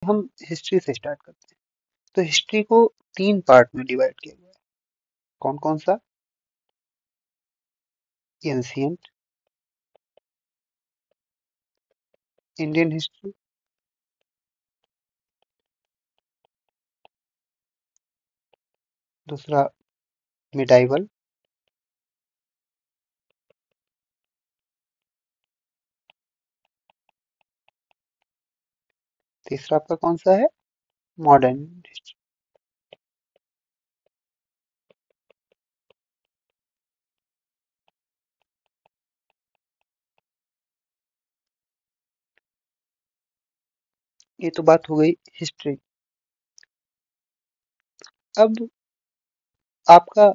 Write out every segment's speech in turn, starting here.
हम हिस्ट्री से स्टार्ट करते हैं। तो हिस्ट्री को 3 पार्ट में डिवाइड किया गया है। कौन कौन सा? एंशिएंट, इंडियन हिस्ट्री, दूसरा मिडाइवल, तीसरा आपका कौन सा है? Modern history. ये तो बात हो गई हिस्ट्री। अब आपका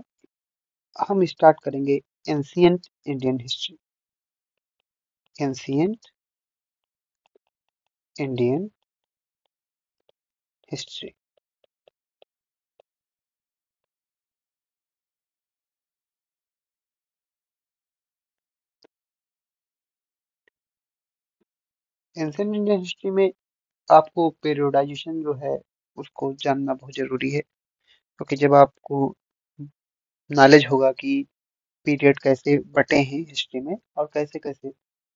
हम स्टार्ट करेंगे ancient Indian history. Ancient Indian history. Ancient Indian history में आपको पीरियोडाइजेशन जो है उसको जानना बहुत जरूरी है, क्योंकि जब आपको नॉलेज होगा कि पीरियड कैसे बटे हैं हिस्ट्री में और कैसे कैसे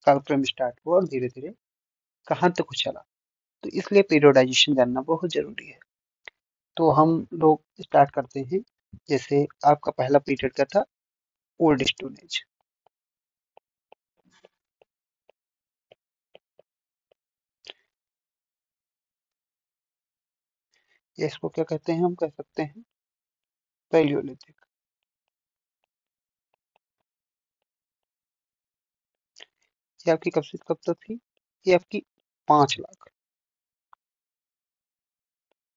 कालक्रम स्टार्ट हुआ और धीरे धीरे कहाँ तक चला, तो इसलिए पीरियोडाइजेशन जानना बहुत जरूरी है। तो हम लोग स्टार्ट करते हैं। जैसे आपका पहला पीरियड क्या था? Old stone age. इसको क्या कहते हैं? हम कह सकते हैं पैलियोलिथिक। ये आपकी कब से कब तक थी? ये आपकी 5 लाख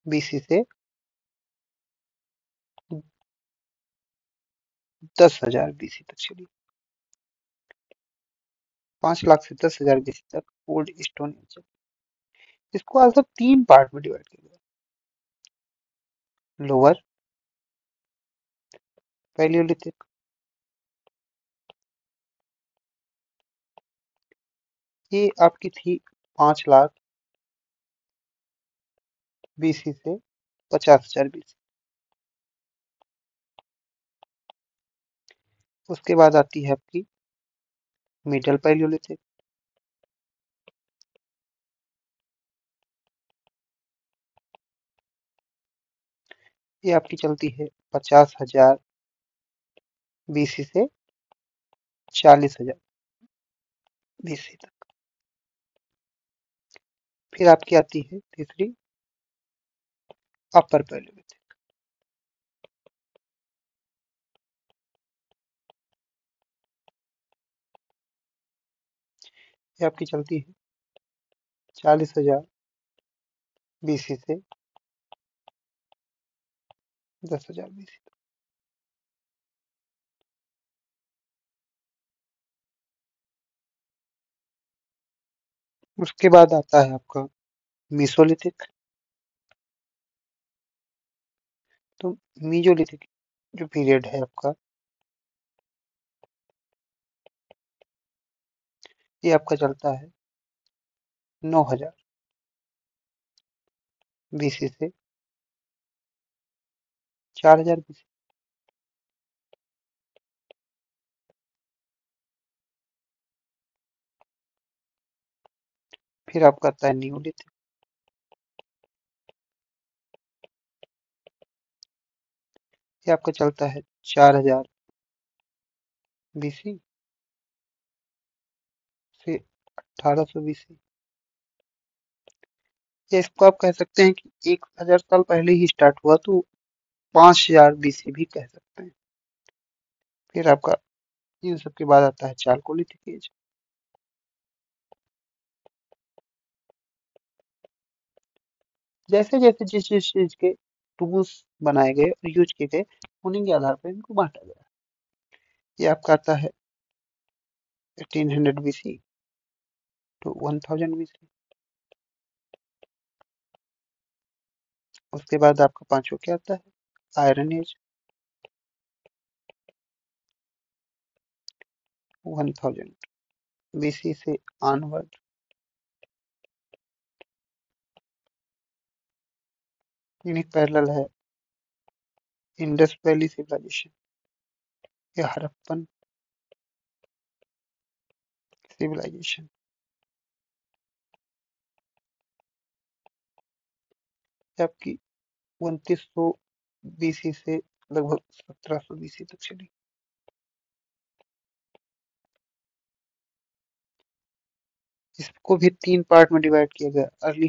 बीसी से 10,000 बीसी तक चली। 5 लाख से 10,000 बीसी तक ओल्ड स्टोन एज। इसको आज सब 3 पार्ट में डिवाइड किया गया। लोअर पैलियोलिथिक, ये आपकी थी 5 लाख बीसी से 50,000 बीसी। उसके बाद आती है आपकी मिडल पैलियोलिथिक। ये आपकी चलती है 50,000 बीसी से 40,000 बीसी तक। फिर आपकी आती है तीसरी अपर पैलियोलिथिक। ये आपकी चलती है 40,000 बीसी से 10,000 बीसी तक। उसके बाद आता है आपका मीसोलिथिक। तो मीजोलिथिक जो पीरियड है आपका, ये आपका चलता है 9,000 बीसी से 4,000 बीसी। फिर आपका आता है न्यूलिथिक। ये आपका चलता है 4,000 बीसी से 1,800 बीसी। या इसको आप कह सकते हैं कि 1,000 साल पहले ही स्टार्ट हुआ, तो 5,000 बीसी भी कह सकते हैं। फिर आपका इन सब के बाद आता है चालकोलिथिक एज। जैसे जैसे जिस जिस चीज के टूल्स बनाए गए और यूज किए गए, उन्हीं के आधार पर इनको बांटा गया। ये आपका आता है 1800 बीसी टू 1000 बीसी। उसके बाद आपका पांचवा क्या आता है? आयरन एज, 1000 बीसी से ऑनवर्ड। यानी पैरेलल है इंडस वैली सिविलाइजेशन या हड़प्पन सिविलाइजेशन। आपकी 2900 बीसी से लगभग 1700 बीसी तक चली। इसको भी 3 पार्ट में डिवाइड किया गया। अर्ली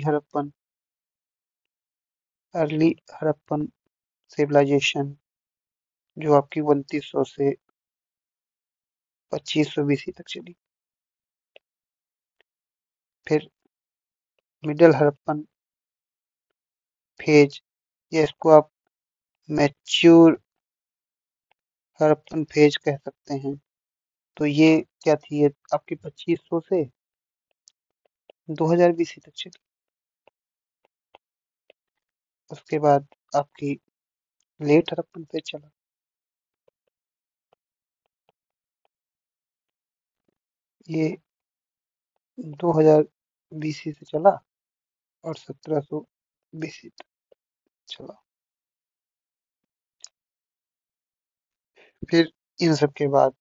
हड़प्पन सिविलाइजेशन जो आपकी 2900 से 2500 बीसी तक चली। फिर मिडिल हड़प्पन फेज या इसको आप मैच्योर हड़प्पन फेज कह सकते हैं। तो ये क्या थी, ये आपकी 2500 से 2000 बीसी तक चली। उसके बाद आपकी लेट हड़प्पन फेज चला। ये 2000 बीसी से चला और 1700 बीसी तक चला। फिर इन सब के बाद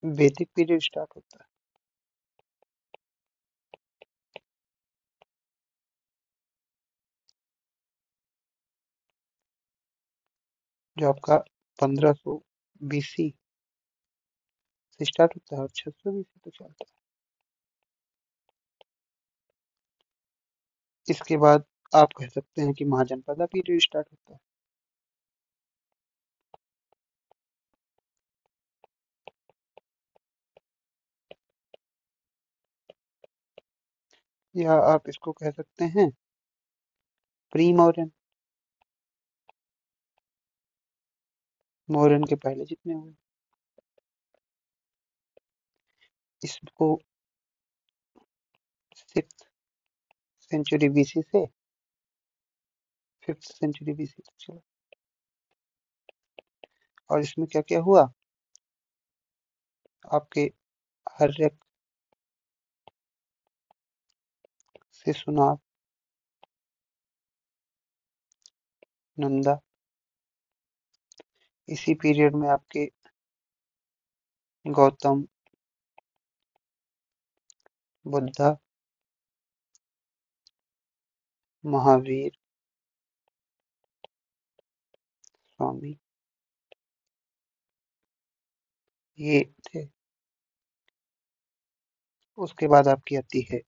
वैदिक पीरियड स्टार्ट होता है जो आपका 1500 बीसी से स्टार्ट होता है और 600 बीसी तक चलता है। इसके बाद आप कह सकते हैं कि महाजनपदा पीरियड स्टार्ट होता है। या आप इसको कह सकते हैं प्री मॉडर्न, मॉडर्न के पहले जितने हुए। इसको 6th सेंचुरी बीसी से 5th सेंचुरी बीसी तक चला। और इसमें क्या क्या हुआ, आपके हर्यक शिशुनाथ, नंदा, इसी पीरियड में आपके गौतम बुद्धा, महावीर, स्वामी, ये थे। उसके बाद आपकी आती है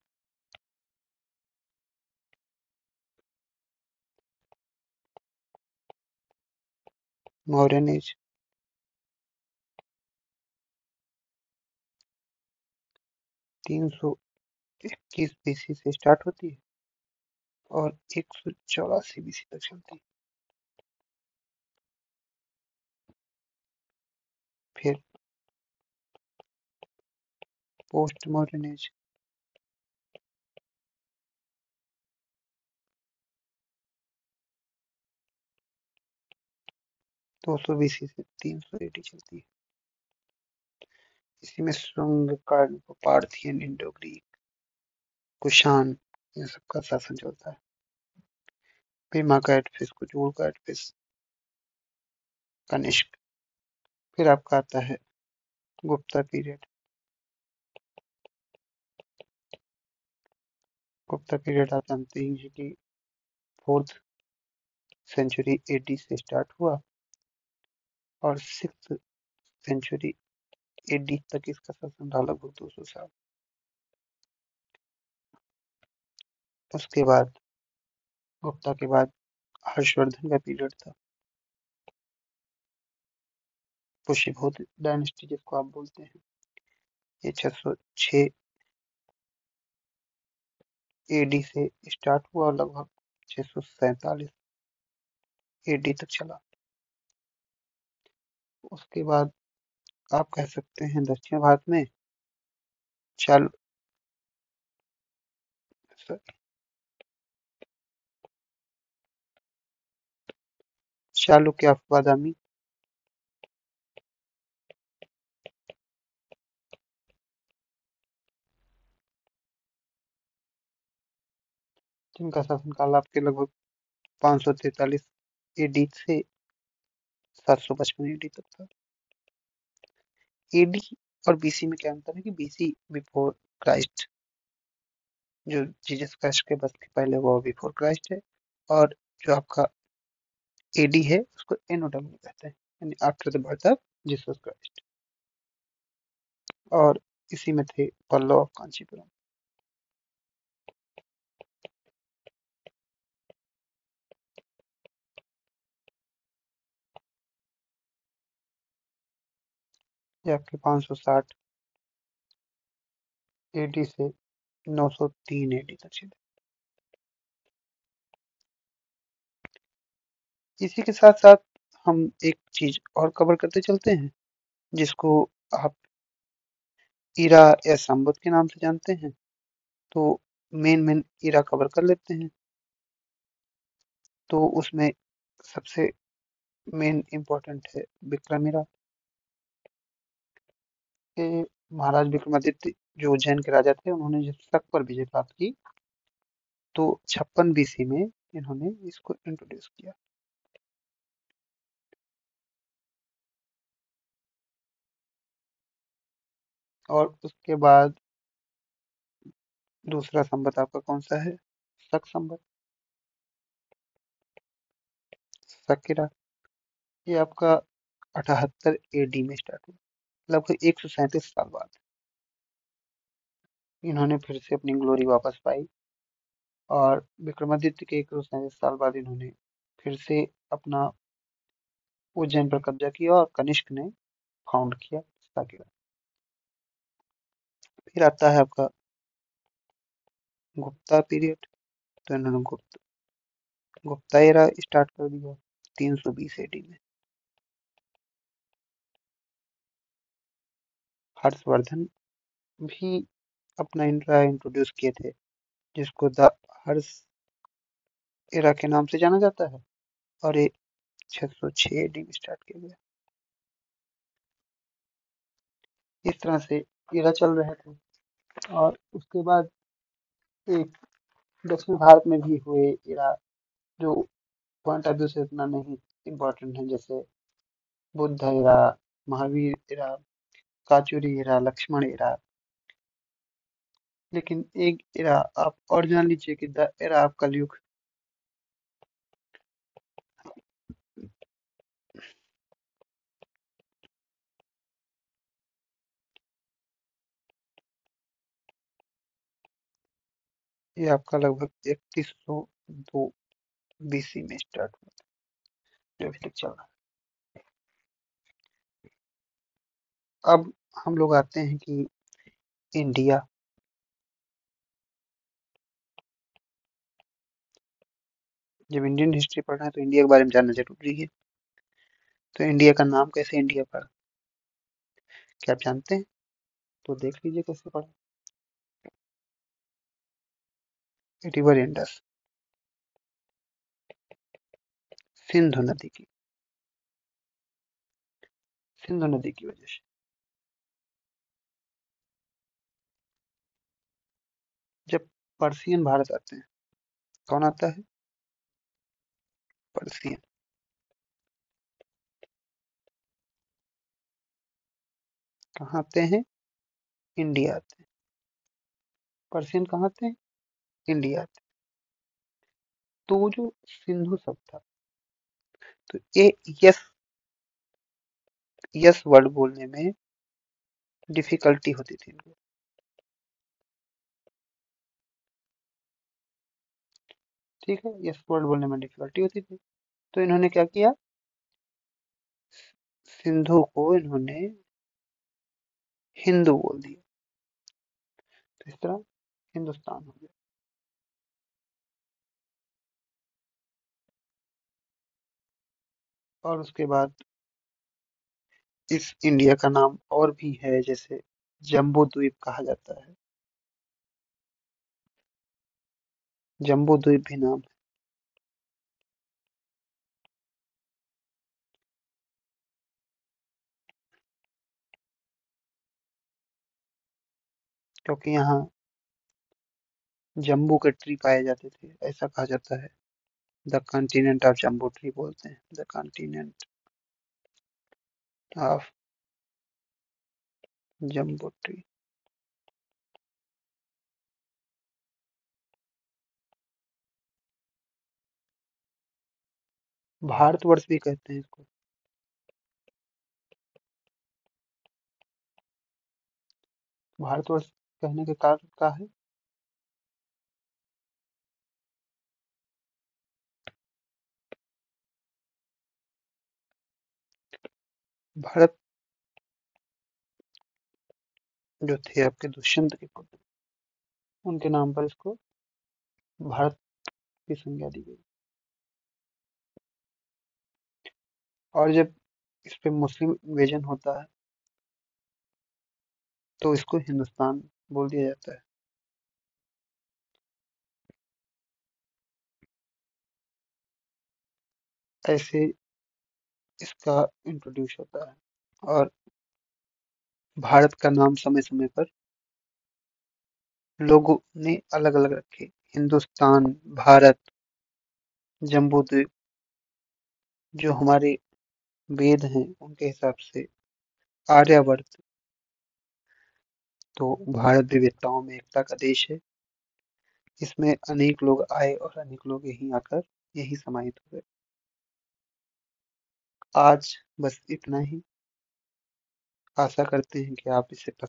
मॉडर्न एज। 321 बीसी से स्टार्ट होती है और 184 बीसी तक चलती है। फिर पोस्ट मॉडर्न एज, 200 बीसी से 300 एडी चलती है। इसी में शुंग, कार्ड, पार्थियन, इंडो ग्रीक, कुषाण, इन सबका शासन चलता है। बीमा का एडफिस, कुजूर का एडफिस, कनिष्क। फिर आपका आता है गुप्ता पीरियड। गुप्ता पीरियड आप जानते ही हैं कि 4th सेंचुरी एडी से स्टार्ट हुआ और 6th सेंचुरी एडी तक इसका शासन रहा, लगभग 200 साल। उसके बाद गुप्ता के बाद हर्षवर्धन का पीरियड था, पुष्यभूत डायनेस्टी जिसको आप बोलते हैं। ये 606 एडी से स्टार्ट हुआ और लगभग 647 एडी तक चला। उसके बाद आप कह सकते हैं दक्षिण भारत में चालु चालुक्य, बादामी, जिनका शासनकाल आपके लगभग 543 एडी से 755 एडी तक था। एडी और बीसी में क्या अंतर है कि बीसी बिफोर क्राइस्ट, जो जीसस क्राइस्ट के बस के पहले, वो बिफोर क्राइस्ट है। और जो आपका एडी है उसको एनोडब्ल्यू कहते हैं, यानी after the birth of Jesus Christ. और इसी में थे पल्लव ऑफ कांचीपुरम। ये आपके 560 एडी से 903 एडी तक चले। इसी के साथ साथ हम एक चीज और कवर करते चलते हैं, जिसको आप इरा या संवत के नाम से जानते हैं। तो मेन मेन इरा कवर कर लेते हैं। तो उसमें सबसे मेन इम्पोर्टेंट है विक्रम इरा। के महाराज विक्रमादित्य जो उज्जैन के राजा थे, उन्होंने जब शक पर विजय प्राप्त की तो 56 बीसी में इन्होंने इसको इंट्रोड्यूस किया। और उसके बाद दूसरा संवत आपका कौन सा है? शक संवत, शकीरा। ये आपका 78 एडी में स्टार्ट हुआ, लगभग 137 साल बाद इन्होंने फिर से अपनी ग्लोरी वापस पाई। और विक्रमादित्य के 137 साल बाद इन्होंने फिर से अपना उज्जैन पर कब्जा किया और कनिष्क ने फाउंड किया साकेत। फिर आता है आपका गुप्ता पीरियड। तो इन्होंने गुप्ता एरा स्टार्ट कर दिया 320 एडी में। हर्षवर्धन भी अपना इंट्रा इंट्रोड्यूस किए थे, जिसको द हर्ष एरा के नाम से जाना जाता है। और ये 606 एडी में स्टार्ट किया गया। इस तरह से एरा चल रहे थे। और उसके बाद एक दक्षिण भारत में भी हुए एरा, जो पॉइंट ऑफ व्यू से इतना नहीं इम्पोर्टेंट है, जैसे बुद्ध एरा, महावीर एरा, काचुरी एरा, लक्ष्मण एरा। लेकिन एक एरा आप और जान लीजिए कि द एरा ऑफ कलयुग। ये आपका लगभग 3102 बीसी में स्टार्ट हुआ, जो अभी तक चल रहा है। अब हम लोग आते हैं कि इंडिया, जब इंडियन हिस्ट्री पढ़ना है तो इंडिया के बारे में जानना जरूरी है। तो इंडिया का नाम कैसे इंडिया पड़ा, क्या आप जानते हैं? तो देख लीजिए कैसे पड़ा। रिवर इंडस, सिंधु नदी की, सिंधु नदी की वजह से। जब पर्शियन भारत आते हैं, कौन आता है? पर्शियन। कहाँ आते हैं? इंडिया आते हैं। पर्शियन कहाँ आते हैं? इंडिया आते हैं। तो वो जो सिंधु शब्द था, तो ये यस, यस वर्ड बोलने में डिफिकल्टी होती थी इनको। ठीक है, यस वर्ड बोलने में डिफिकल्टी होती थी। तो इन्होंने क्या किया, सिंधु को इन्होंने हिंदू बोल दिया। तो इस तरह हिंदुस्तान हो गया। और उसके बाद इस इंडिया का नाम और भी है, जैसे जम्बू द्वीप कहा जाता है। जम्बू द्वीप भी नाम है, क्योंकि यहाँ जम्बू के ट्री पाए जाते थे, ऐसा कहा जाता है। The continent of Jambu tree बोलते हैं, the continent of Jambu tree. Bharatvarsh भी कहते हैं इसको। भारतवर्ष कहने के कारण क्या है? भारत जो थे आपके दुष्यंत के पुत्र, उनके नाम पर इसको भारत की संज्ञा दी गई। और जब इस पे मुस्लिम इन्वेजन होता है तो इसको हिंदुस्तान बोल दिया जाता है। ऐसे इसका इंट्रोड्यूस होता है। और भारत का नाम समय समय पर लोगों ने अलग अलग रखे। हिंदुस्तान, भारत, जम्बूद्वीप, जो हमारे वेद हैं उनके हिसाब से आर्यावर्त। तो भारत विविधताओं में एकता का देश है। इसमें अनेक लोग आए और अनेक लोग यहीं आकर यहीं समाहित हुए। आज बस इतना ही। आशा करते हैं कि आप इसे